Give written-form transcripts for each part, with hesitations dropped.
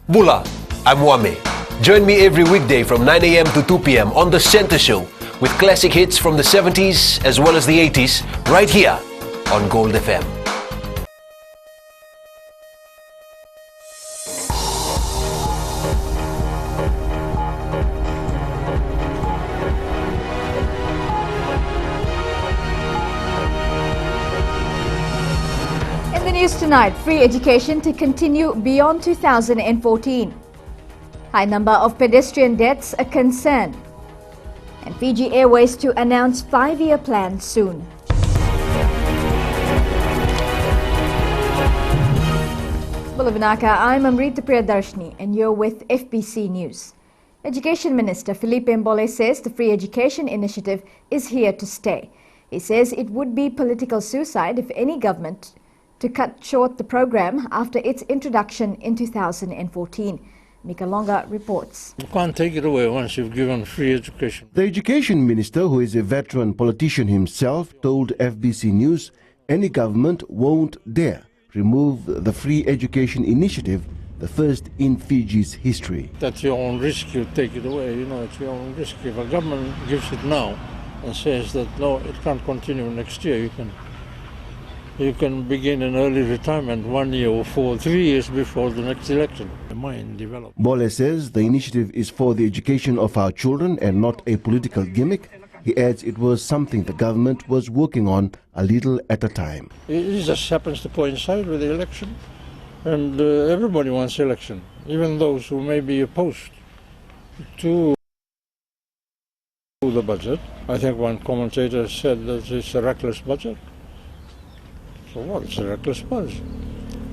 Bula, I'm Wame. Join me every weekday from 9 a.m. to 2 p.m. on The Center Show with classic hits from the 70s as well as the 80s right here on Gold FM. In the news tonight, free education to continue beyond 2014. High number of pedestrian deaths a concern. And Fiji Airways to announce 5-year plan soon. Bulavanaka, I'm Amrita Priyadarshini and you're with FBC News. Education Minister Philippe Mbole says the Free Education Initiative is here to stay. He says it would be political suicide if any government to cut short the program after its introduction in 2014. Mika Longa reports. You can't take it away once you've given free education. The Education Minister, who is a veteran politician himself, told FBC News any government won't dare remove the Free Education Initiative, the first in Fiji's history. That's your own risk, you take it away. You know, it's your own risk. If a government gives it now and says that no, it can't continue next year, you can begin an early retirement 1 year or 3 years before the next election. The mind develops. Bole says the initiative is for the education of our children and not a political gimmick. He adds it was something the government was working on a little at a time. It just happens to coincide with the election, and everybody wants election, even those who may be opposed to the budget. I think one commentator said that it's a reckless budget. So what? It's a reckless budget.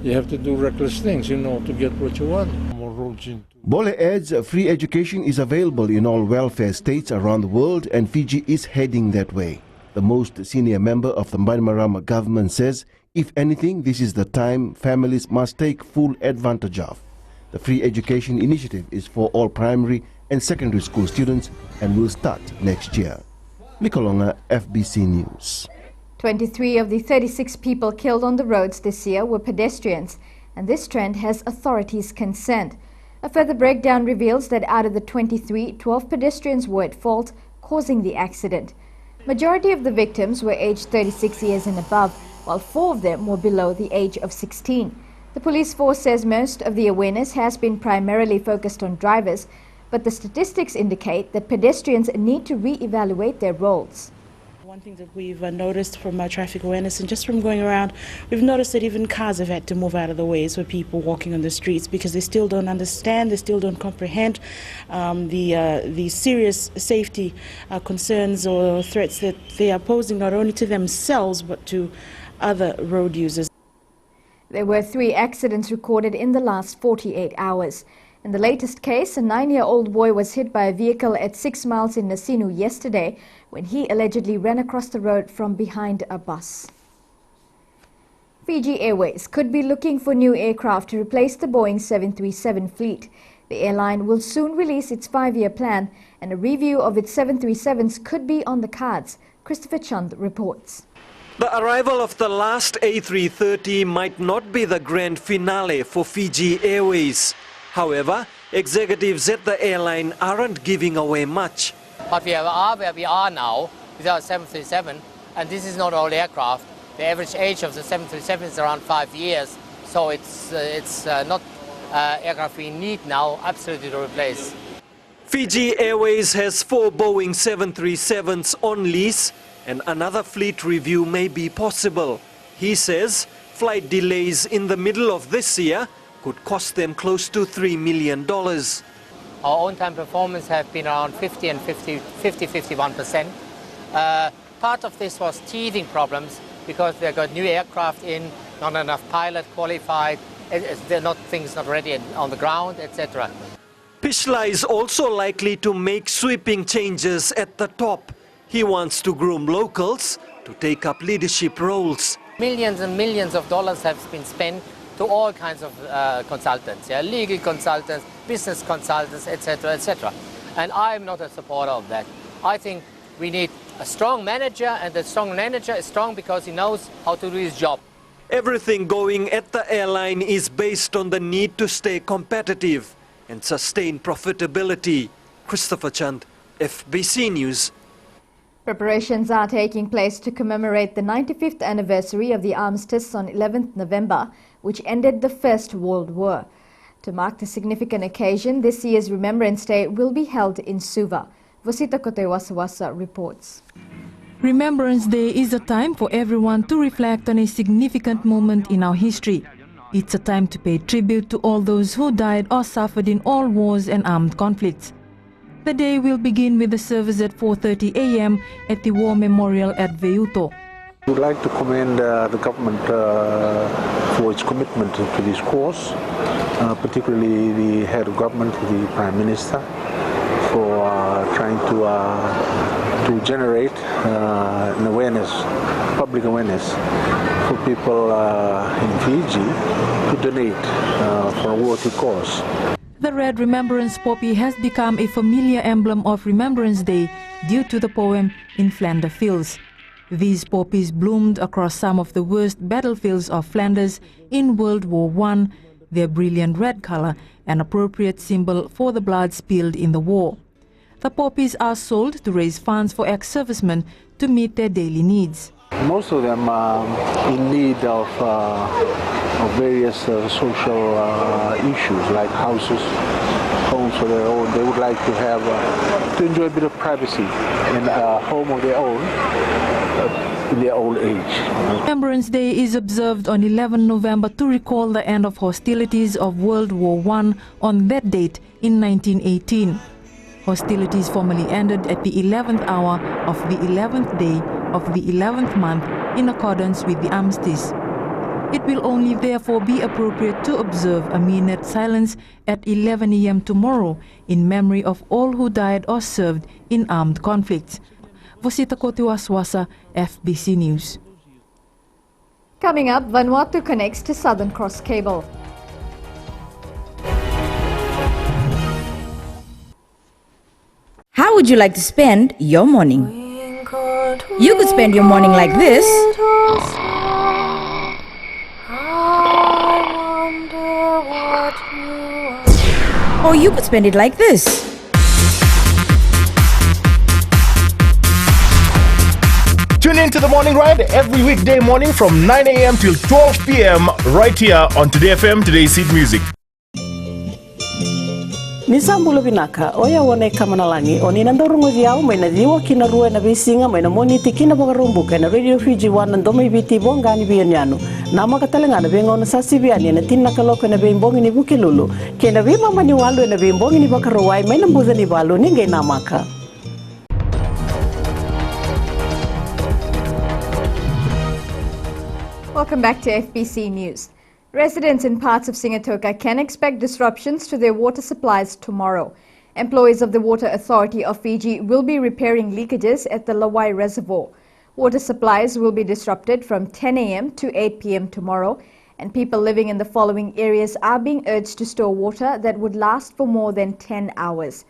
You have to do reckless things, you know, to get what you want. More roads into. Bole adds free education is available in all welfare states around the world and Fiji is heading that way. The most senior member of the Bainimarama government says, if anything, this is the time families must take full advantage of. The Free Education Initiative is for all primary and secondary school students and will start next year. Mikolonga, FBC News. 23 of the 36 people killed on the roads this year were pedestrians, and this trend has authorities concerned. A further breakdown reveals that out of the 23, 12 pedestrians were at fault, causing the accident. Majority of the victims were aged 36 years and above, while 4 of them were below the age of 16. The police force says most of the awareness has been primarily focused on drivers, but the statistics indicate that pedestrians need to re-evaluate their roles. One thing that we've noticed from our traffic awareness and just from going around, we've noticed that even cars have had to move out of the ways for people walking on the streets because they still don't understand, they still don't comprehend the serious safety concerns or threats that they are posing not only to themselves but to other road users. There were 3 accidents recorded in the last 48 hours. In the latest case, a 9-year-old boy was hit by a vehicle at 6 miles in Nasinu yesterday when he allegedly ran across the road from behind a bus. Fiji Airways could be looking for new aircraft to replace the Boeing 737 fleet. The airline will soon release its 5-year plan and a review of its 737s could be on the cards. Christopher Chand reports. The arrival of the last A330 might not be the grand finale for Fiji Airways. However, executives at the airline aren't giving away much. But we are where we are now with our 737, and this is not all aircraft. The average age of the 737 is around 5 years, so it's not aircraft we need now absolutely to replace. Fiji Airways has 4 Boeing 737s on lease, and another fleet review may be possible. He says flight delays in the middle of this year could cost them close to $3 million. Our on-time performance have been around 51%. Part of this was teething problems because they got new aircraft in, not enough pilot qualified, things not ready on the ground, etc. Pishla is also likely to make sweeping changes at the top. He wants to groom locals to take up leadership roles. Millions and millions of dollars have been spent to all kinds of consultants, legal consultants, business consultants, etc., etc. And I'm not a supporter of that. I think we need a strong manager, and the strong manager is strong because he knows how to do his job. Everything going at the airline is based on the need to stay competitive and sustain profitability. Christopher Chand, FBC News. Preparations are taking place to commemorate the 95th anniversary of the armistice on 11th November, which ended the First World War. To mark the significant occasion, this year's Remembrance Day will be held in Suva. Vosita Kotewasawasa reports. Remembrance Day is a time for everyone to reflect on a significant moment in our history. It's a time to pay tribute to all those who died or suffered in all wars and armed conflicts. The day will begin with the service at 4:30 a.m. at the War Memorial at Veuto. We would like to commend the government for its commitment to this cause, particularly the head of government, the Prime Minister, for trying to generate an awareness, public awareness for people in Fiji to donate for a worthy cause. The red remembrance poppy has become a familiar emblem of Remembrance Day due to the poem In Flanders Fields. These poppies bloomed across some of the worst battlefields of Flanders in World War I, their brilliant red color an appropriate symbol for the blood spilled in the war. The poppies are sold to raise funds for ex-servicemen to meet their daily needs. Most of them are in need of various social issues like houses, homes of their own. They would like to have to enjoy a bit of privacy and a home of their own in their old age. Remembrance Day is observed on 11 November to recall the end of hostilities of World War I on that date in 1918. Hostilities formally ended at the 11th hour of the 11th day of the 11th month in accordance with the armistice. It will only therefore be appropriate to observe a minute silence at 11 a.m. tomorrow in memory of all who died or served in armed conflicts. Vosita Kotewasawasa, FBC News. Coming up, Vanuatu connects to Southern Cross Cable. How would you like to spend your morning? You could spend your morning like this. Or you could spend it like this. Tune in to the Morning Ride every weekday morning from 9 a.m. till 12 p.m. right here on Today FM, Today's Hit Music. Nisambulo binaka oya wone kamanalangi oni nandorungo diao mai na diwa kina rua na bisinga mai na moniti kina bagarumbuka na Radio Fiji 1 nandome biti bongani bianyano nama katalangana benga na sasibiani na tinna kaloka na bembongi ni bukilulu kena bima mani walu na bembongi ni bakarowai mai na mbuza ni balu ninge namaka. Welcome back to FBC News. Residents in parts of Singatoka can expect disruptions to their water supplies tomorrow. Employees of the Water Authority of Fiji will be repairing leakages at the Lawai Reservoir. Water supplies will be disrupted from 10 a.m. to 8 p.m. tomorrow, and people living in the following areas are being urged to store water that would last for more than 10 hours.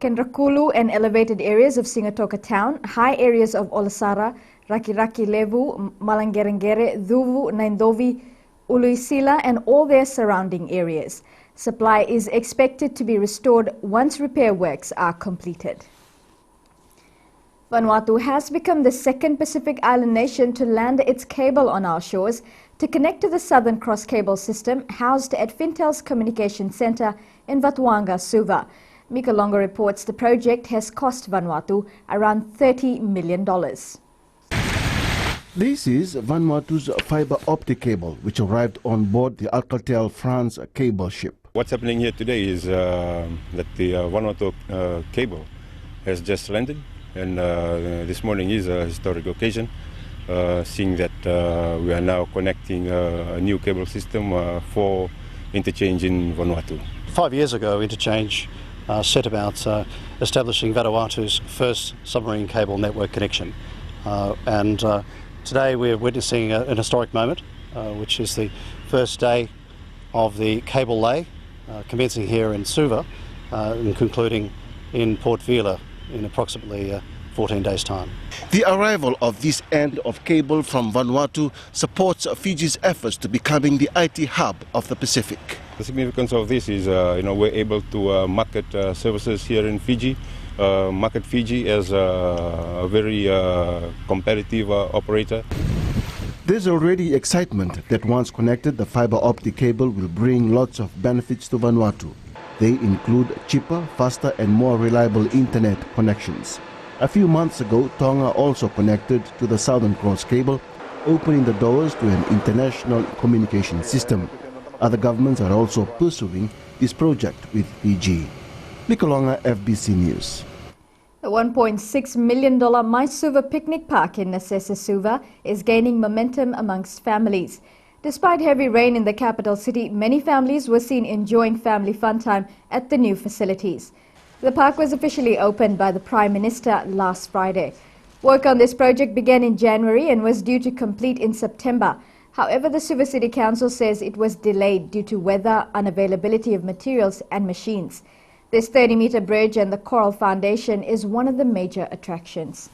Kendrakulu and elevated areas of Singatoka town, high areas of Olasara, Rakiraki Levu, Malangerengere, Dhuvu, Naindovi, Uluisila and all their surrounding areas. Supply is expected to be restored once repair works are completed. Vanuatu has become the second Pacific Island nation to land its cable on our shores to connect to the Southern Cross Cable system housed at Fintel's Communication Centre in Vatuanga, Suva. Mika Longo reports the project has cost Vanuatu around $30 million. This is Vanuatu's fiber optic cable, which arrived on board the Alcatel France cable ship. What's happening here today is that the Vanuatu cable has just landed, and this morning is a historic occasion, seeing that we are now connecting a new cable system for interchange in Vanuatu. 5 years ago, Interchange set about establishing Vanuatu's first submarine cable network connection. Today we're witnessing an historic moment, which is the first day of the cable lay, commencing here in Suva and concluding in Port Vila in approximately 14 days' time. The arrival of this end of cable from Vanuatu supports Fiji's efforts to becoming the IT hub of the Pacific. The significance of this is, we're able to market services here in Fiji, market Fiji as a very competitive operator. There's already excitement that once connected, the fiber optic cable will bring lots of benefits to Vanuatu. They include cheaper, faster and more reliable internet connections. A few months ago, Tonga also connected to the Southern Cross cable, opening the doors to an international communication system. Other governments are also pursuing this project with Fiji. Nikolonga, FBC News. The $1.6 million Maisuva picnic park in Nasesa is gaining momentum amongst families. Despite heavy rain in the capital city, many families were seen enjoying family fun time at the new facilities. The park was officially opened by the Prime Minister last Friday. Work on this project began in January and was due to complete in September. However, the Suva City Council says it was delayed due to weather, unavailability of materials and machines. This 30-meter bridge and the Coral Foundation is one of the major attractions.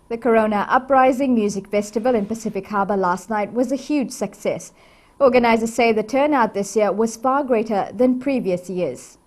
The Corona Uprising Music Festival in Pacific Harbour last night was a huge success. Organisers say the turnout this year was far greater than previous years.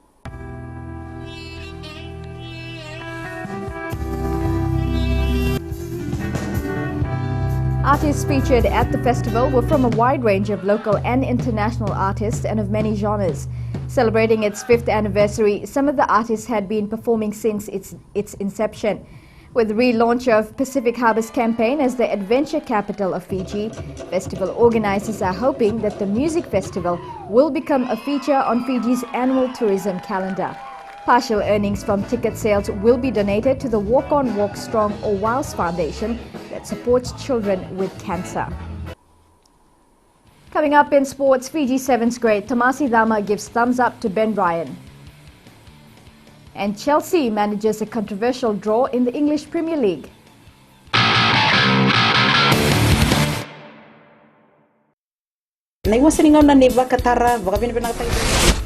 Artists featured at the festival were from a wide range of local and international artists and of many genres. Celebrating its 5th anniversary, some of the artists had been performing since its inception. With the relaunch of Pacific Harbour's campaign as the adventure capital of Fiji, festival organisers are hoping that the music festival will become a feature on Fiji's annual tourism calendar. Partial earnings from ticket sales will be donated to the Walk On Walk Strong or WILES Foundation that supports children with cancer. Coming up in sports, Fiji Sevens great Tamasi Dama gives thumbs up to Ben Ryan. And Chelsea manages a controversial draw in the English Premier League.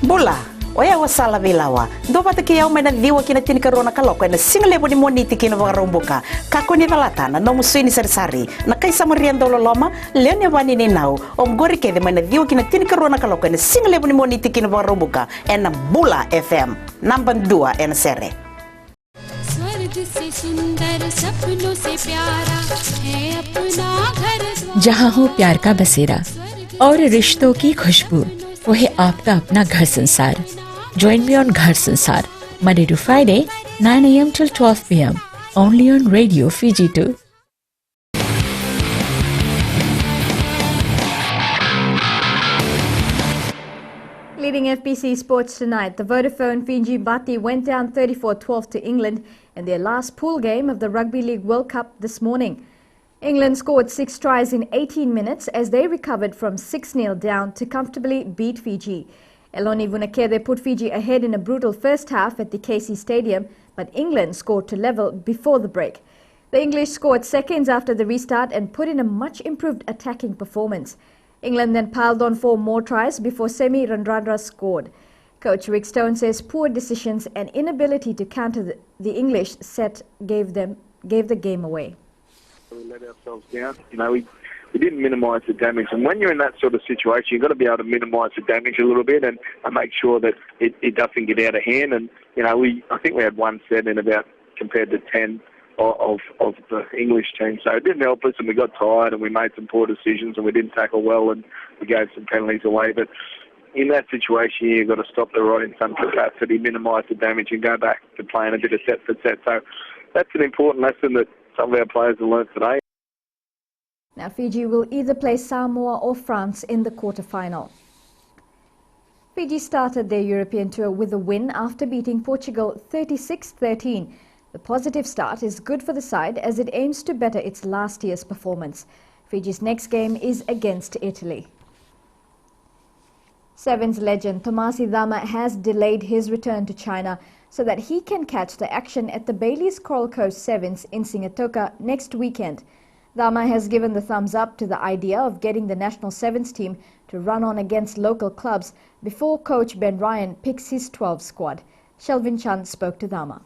Bola, oya wasala vilawa. Do pata ki au mena diwa kina tini karona kaloko na single boni moniti kina vagarumbuka. Kako ni valatana no musini sari na kaisa mariando loloma leone vani ni nau omgori ke de mena diwa kina tini karona kaloko na single boni moniti kina vagarumbuka and Bula FM number 2 and sere. जहाँ हो प्यार का बसेरा और रिश्तों की खुशबू, वो है आपका अपना घर संसार. Join me on Ghar Sansar, Monday to Friday, 9 a.m. till 12 p.m. only on Radio Fiji 2. Leading FBC Sports tonight, the Vodafone Fiji Bati went down 34-12 to England in their last pool game of the Rugby League World Cup this morning. England scored 6 tries in 18 minutes as they recovered from 6-0 down to comfortably beat Fiji. Eloni Vunakere put Fiji ahead in a brutal first half at the KC Stadium, but England scored to level before the break. The English scored seconds after the restart and put in a much improved attacking performance. England then piled on 4 more tries before Semi Randrandra scored. Coach Rick Stone says poor decisions and inability to counter the English set gave the game away. We let ourselves down. We didn't minimise the damage. And when you're in that sort of situation, you've got to be able to minimise the damage a little bit and make sure that it doesn't get out of hand. And, I think we had 1 set in about compared to 10 of the English team. So it didn't help us and we got tired and we made some poor decisions and we didn't tackle well and we gave some penalties away. But in that situation, you've got to stop the rod in some capacity, minimise the damage and go back to playing a bit of set for set. So that's an important lesson that some of our players have learned today. Now Fiji will either play Samoa or France in the quarter-final. Fiji started their European tour with a win after beating Portugal 36-13. The positive start is good for the side as it aims to better its last year's performance. Fiji's next game is against Italy. Sevens legend Tamasi Dama has delayed his return to China so that he can catch the action at the Bailey's Coral Coast Sevens in Singatoka next weekend. Dama has given the thumbs up to the idea of getting the national sevens team to run on against local clubs before coach Ben Ryan picks his 12 squad. Shelvin Chand spoke to Dama.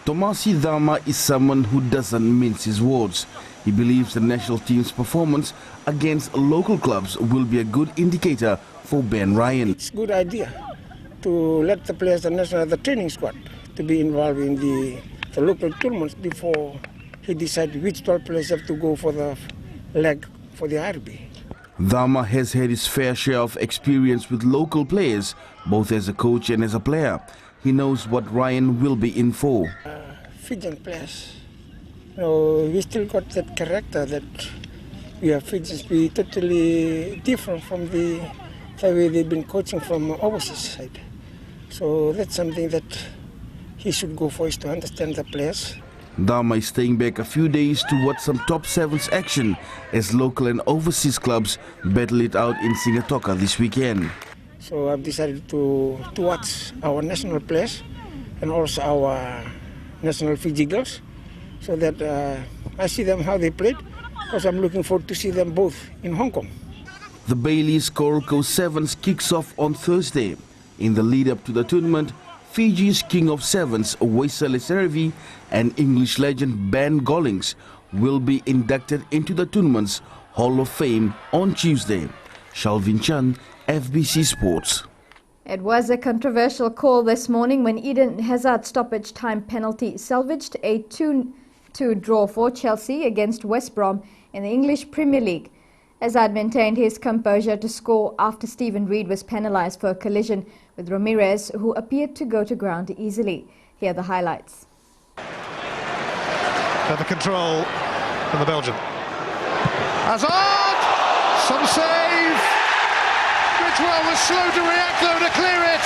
Tomasi Dama is someone who doesn't mince his words. He believes the national team's performance against local clubs will be a good indicator for Ben Ryan. It's a good idea to let the players, the training squad, to be involved in the local tournaments before he decides which 12 players have to go for the leg for the RB. Dama has had his fair share of experience with local players, both as a coach and as a player. He knows what Ryan will be in for. Fijian players, we still got that character that we are Fijians. We totally different from the way they've been coaching from overseas side. So that's something that he should go for, is to understand the players. Dama is staying back a few days to watch some top sevens action as local and overseas clubs battle it out in Singatoka this weekend. So I've decided to watch our national players and also our national Fiji girls, so that I see them how they played, because I'm looking forward to see them both in Hong Kong. The Bailey's Coral Coast Sevens kicks off on Thursday. In the lead up to the tournament, Fiji's King of Sevens, Waisale Serevi, and English legend Ben Gollings will be inducted into the tournament's Hall of Fame on Tuesday. Shalvin Chan, FBC Sports. It was a controversial call this morning when Eden Hazard's stoppage time penalty salvaged a 2-2 draw for Chelsea against West Brom in the English Premier League. Hazard maintained his composure to score after Stephen Reid was penalised for a collision with Ramirez, who appeared to go to ground easily. Here are the highlights. Under control from the Belgian. Hazard! Some save! Ridgewell was slow to react though to clear it,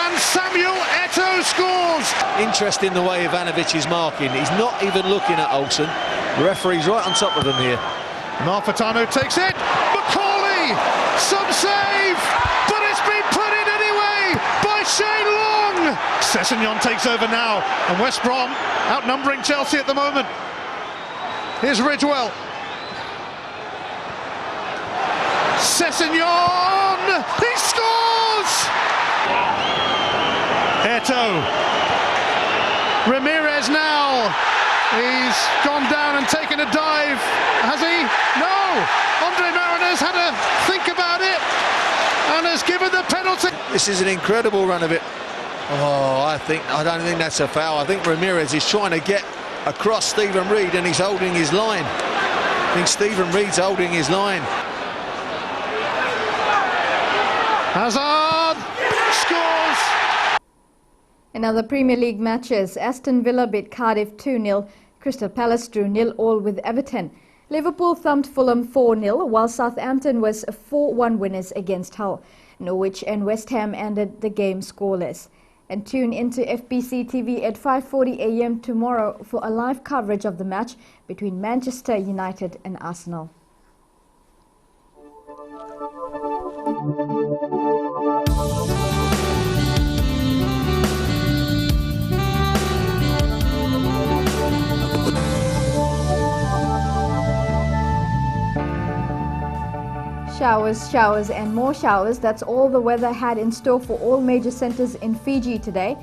and Samuel Eto'o scores! Interesting the way Ivanovic is marking. He's not even looking at Olsen. The referee's right on top of him here. Malfitano takes it. Macaulay! Some save! But it's been put in anyway by Shane Long! Sessegnon takes over now, and West Brom outnumbering Chelsea at the moment. Here's Ridgewell. Sessegnon! He scores! Eto'o. Ramirez now. He's gone down and taken a dive. Has he? No! Andre Mariner's had to think about it and has given the penalty. This is an incredible run of it. Oh, I don't think that's a foul. I think Ramirez is trying to get across Stephen Reid and he's holding his line. I think Stephen Reid's holding his line. Hazard scores! In other Premier League matches, Aston Villa beat Cardiff 2-0. Crystal Palace drew 0-0 with Everton. Liverpool thumped Fulham 4-0, while Southampton was 4-1 winners against Hull. Norwich and West Ham ended the game scoreless. And tune into FBCTV at 5:40 a.m. tomorrow for a live coverage of the match between Manchester United and Arsenal. Showers and more showers. That's all the weather had in store for all major centres in Fiji today.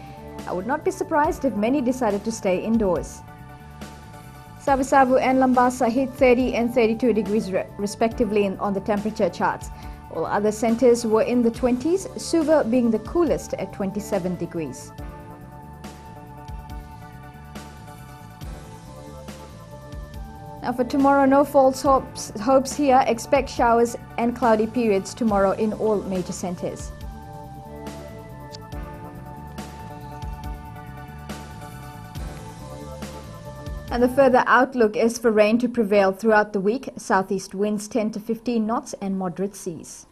I would not be surprised if many decided to stay indoors. Savu and Lambasa hit 30 and 32 degrees respectively on the temperature charts. All other centres were in the 20s, Suva being the coolest at 27 degrees. Now for tomorrow, no false hopes here. Expect showers and cloudy periods tomorrow in all major centres. And the further outlook is for rain to prevail throughout the week. Southeast winds 10 to 15 knots and moderate seas.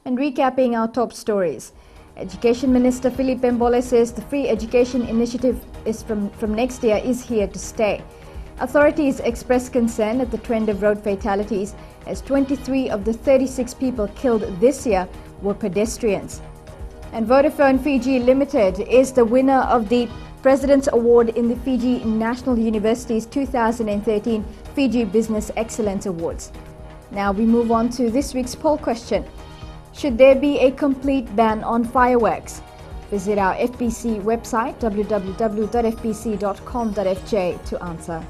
And recapping our top stories. Education Minister Philip Mbole says the free education initiative is from next year is here to stay. Authorities expressed concern at the trend of road fatalities as 23 of the 36 people killed this year were pedestrians. And Vodafone Fiji Limited is the winner of the President's Award in the Fiji National University's 2013 Fiji Business Excellence Awards. Now we move on to this week's poll question. Should there be a complete ban on fireworks? Visit our FBC website www.fbc.com.fj to answer.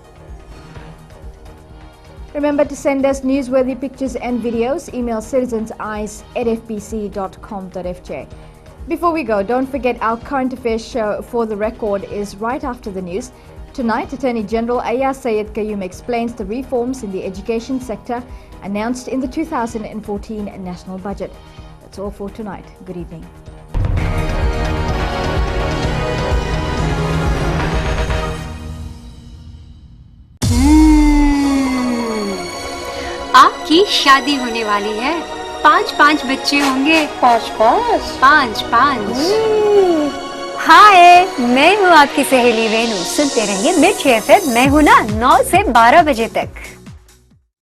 Remember to send us newsworthy pictures and videos. Email citizenseyes@fbc.com.fj. Before we go, don't forget our current affairs show For the Record is right after the news. Tonight, Attorney General Ayaz Sayed Qayyum explains the reforms in the education sector announced in the 2014 national budget. That's all for tonight. Good evening. आपकी शादी होने वाली है, 5 बच्चे होंगे। 5 हाय, मैं हूँ आपकी सहेली रेनू। सुनते रहिए मिर्च एफएम। मैं हूँ ना 9 से 12 बजे तक।